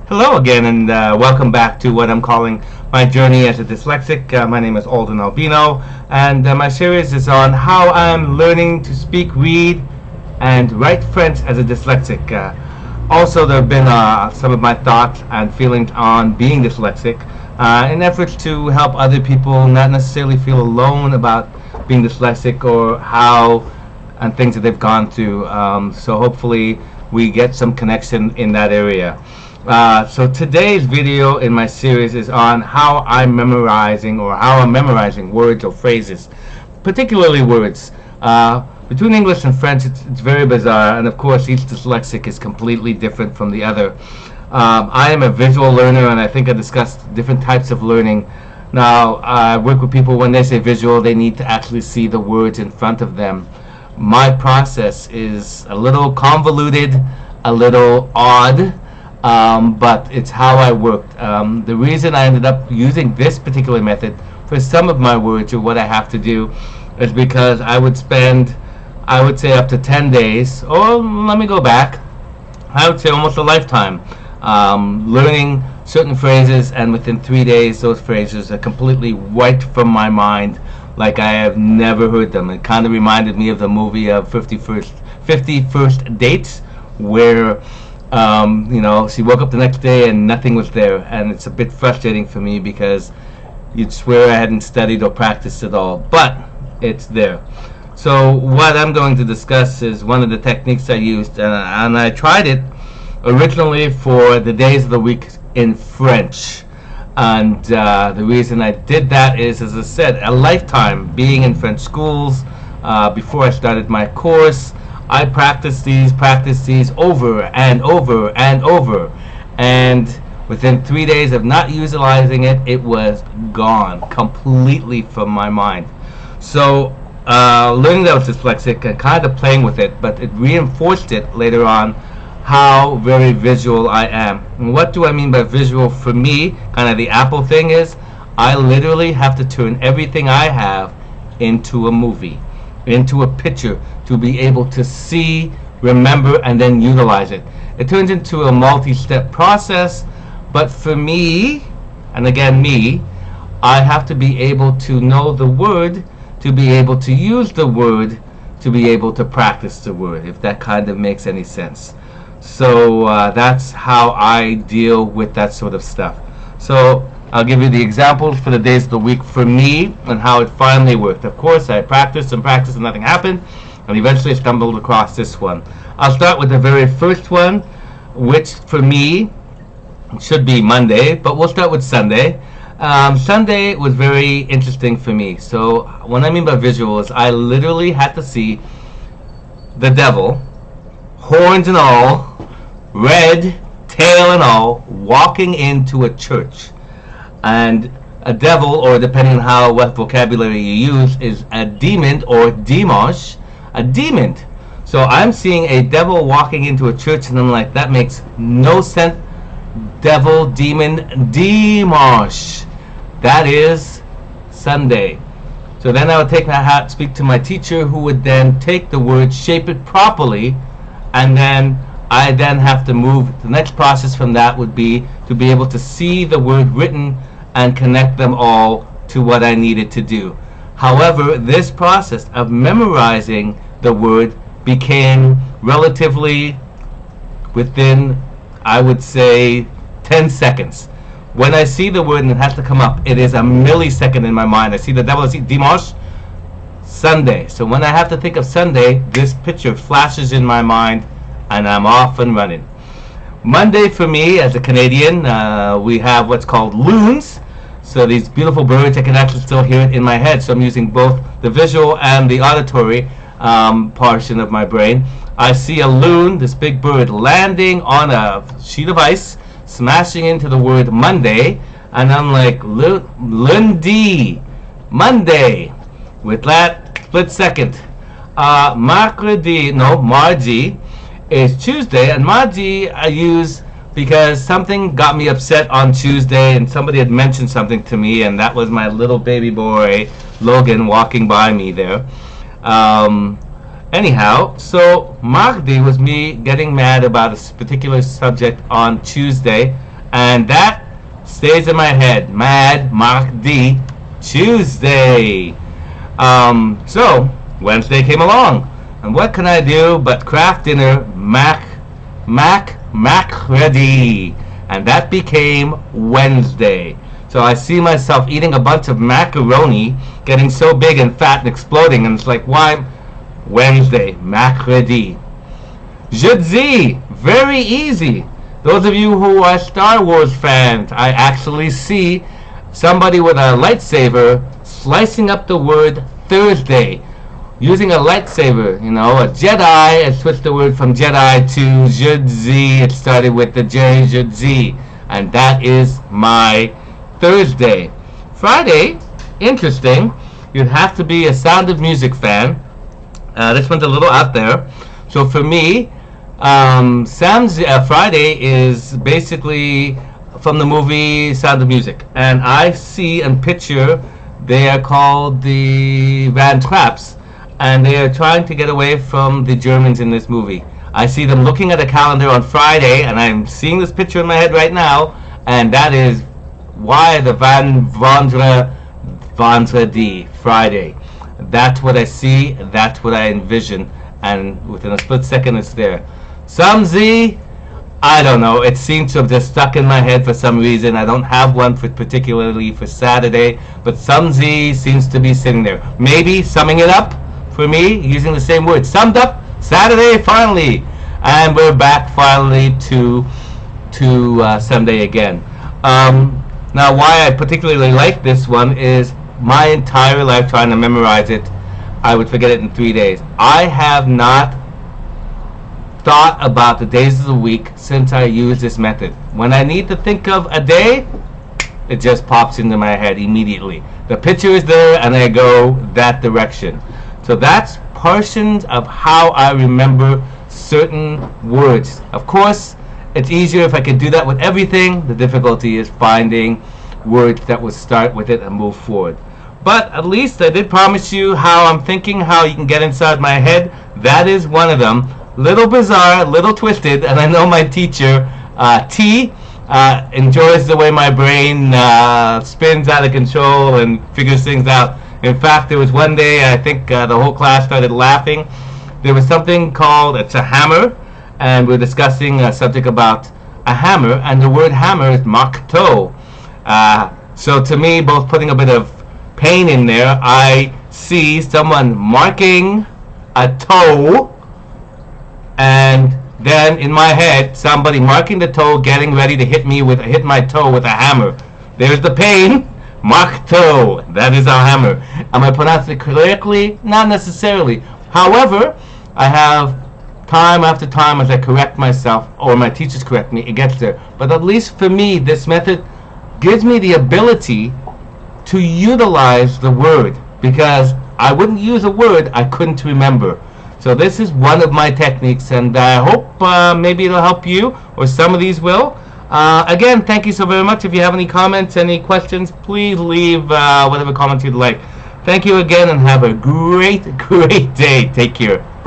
Hello again, and welcome back to what I'm calling my journey as a dyslexic. My name is Alden Albino, and my series is on how I'm learning to speak, read, and write French as a dyslexic. Also, there have been some of my thoughts and feelings on being dyslexic in efforts to help other people not necessarily feel alone about being dyslexic or how and things that they've gone through. So hopefully we get some connection in that area. So today's video in my series is on how I'm memorizing words or phrases, particularly words. Between English and French, it's very bizarre, and of course each dyslexic is completely different from the other. I am a visual learner, and I think I discussed different types of learning. Now, I work with people when they say visual, they need to actually see the words in front of them. My process is a little convoluted, a little odd, but it's how I worked. The reason I ended up using this particular method for some of my words or what I have to do is because I would spend, I would say, up to 10 days, or let me go back, I would say almost a lifetime, learning certain phrases, and within 3 days those phrases are completely wiped from my mind like I have never heard them. It kind of reminded me of the movie of 50 First Dates, where she woke up the next day and nothing was there, and it's a bit frustrating for me because you'd swear I hadn't studied or practiced at all, but it's there. So what I'm going to discuss is one of the techniques I used, and I tried it originally for the days of the week in French. And the reason I did that is, as I said, a lifetime being in French schools. Before I started my course, I practiced these over and over and over. And within 3 days of not utilizing it, it was gone completely from my mind. So learning that I was dyslexic and kind of playing with it, but it reinforced it later on how very visual I am. And what do I mean by visual for me? Kind of the Apple thing is, I literally have to turn everything I have into a movie, into a picture, to be able to see, remember, and then utilize it. It turns into a multi-step process, but for me, and again me, I have to be able to know the word, to be able to use the word, to be able to practice the word, if that kind of makes any sense. So that's how I deal with that sort of stuff. So I'll give you the examples for the days of the week for me and how it finally worked. Of course, I practiced and nothing happened, and eventually I stumbled across this one. I'll start with the very first one, which for me should be Monday, but we'll start with Sunday. Sunday was very interesting for me. So what I mean by visuals, I literally had to see the devil, horns and all, red tail and all, walking into a church. And a devil, or depending on what vocabulary you use, is a demon or dimanche, a demon. So I'm seeing a devil walking into a church, and I'm like, that makes no sense. Devil, demon, dimanche. That is Sunday. So then I would take my hat, speak to my teacher, who would then take the word, shape it properly, and then I then have to move. The next process from that would be to be able to see the word written and connect them all to what I needed to do. However, this process of memorizing the word became relatively within, I would say, 10 seconds. When I see the word and it has to come up, it is a millisecond in my mind. I see the devil, I see dimanche, Sunday. So when I have to think of Sunday, this picture flashes in my mind, and I'm off and running. Monday for me, as a Canadian, we have what's called loons. So these beautiful birds, I can actually still hear it in my head. So I'm using both the visual and the auditory portion of my brain. I see a loon, this big bird, landing on a sheet of ice, smashing into the word Monday, and I'm like, lundi, Monday, with that split second. Mardi is Tuesday, and mardi I use because something got me upset on Tuesday, and somebody had mentioned something to me, and that was my little baby boy Logan walking by me there. Anyhow, so mardi was me getting mad about a particular subject on Tuesday, And that stays in my head. Mad Mark D. Tuesday. So Wednesday came along, and what can I do but craft dinner mac ready, and that became Wednesday. So I see myself eating a bunch of macaroni, getting so big and fat and exploding, and it's like, why? Wednesday, mercredi. Jeudi, very easy. Those of you who are Star Wars fans, I actually see somebody with a lightsaber slicing up the word Thursday. Using a lightsaber, a Jedi has switched the word from Jedi to Jeudi. It started with the J, Jeudi. And that is my Thursday. Friday, interesting. You'd have to be a Sound of Music fan. This one's a little out there. So for me, Friday is basically from the movie Sound of Music. And I see and picture they are called the Van Traps. And they are trying to get away from the Germans in this movie. I see them looking at a calendar on Friday, and I'm seeing this picture in my head right now, and that is why the Vendredi, Friday. That's what I see, that's what I envision, and within a split second it's there. Samedi, I don't know, it seems to have just stuck in my head for some reason. I don't have one particularly for Saturday, but Samedi seems to be sitting there. Maybe summing it up for me, using the same word. Summed up, Saturday, finally. And we're back finally to Sunday again. Now, why I particularly like this one is my entire life trying to memorize it, I would forget it in 3 days. I have not thought about the days of the week since I used this method. When I need to think of a day, it just pops into my head immediately. The picture is there, and I go that direction. So that's portions of how I remember certain words. Of course, it's easier if I could do that with everything. The difficulty is finding words that will start with it and move forward. But at least I did promise you how I'm thinking, how you can get inside my head. That is one of them. Little bizarre, little twisted, and I know my teacher, T, enjoys the way my brain spins out of control and figures things out. In fact, there was one day, I think the whole class started laughing. There was something called, it's a hammer, and we're discussing a subject about a hammer, and the word hammer is marteau. So to me, both putting a bit of pain in there, I see someone marking a toe, and then in my head, somebody marking the toe, getting ready to hit my toe with a hammer. There's the pain. Marteau, that is our hammer. Am I pronouncing it correctly? Not necessarily. However, I have time after time as I correct myself, or my teachers correct me, it gets there. But at least for me, this method gives me the ability to utilize the word, because I wouldn't use a word I couldn't remember. So this is one of my techniques, and I hope maybe it'll help you, or some of these will. Again, thank you so very much. If you have any comments, any questions, please leave whatever comments you'd like. Thank you again, and have a great day. Take care.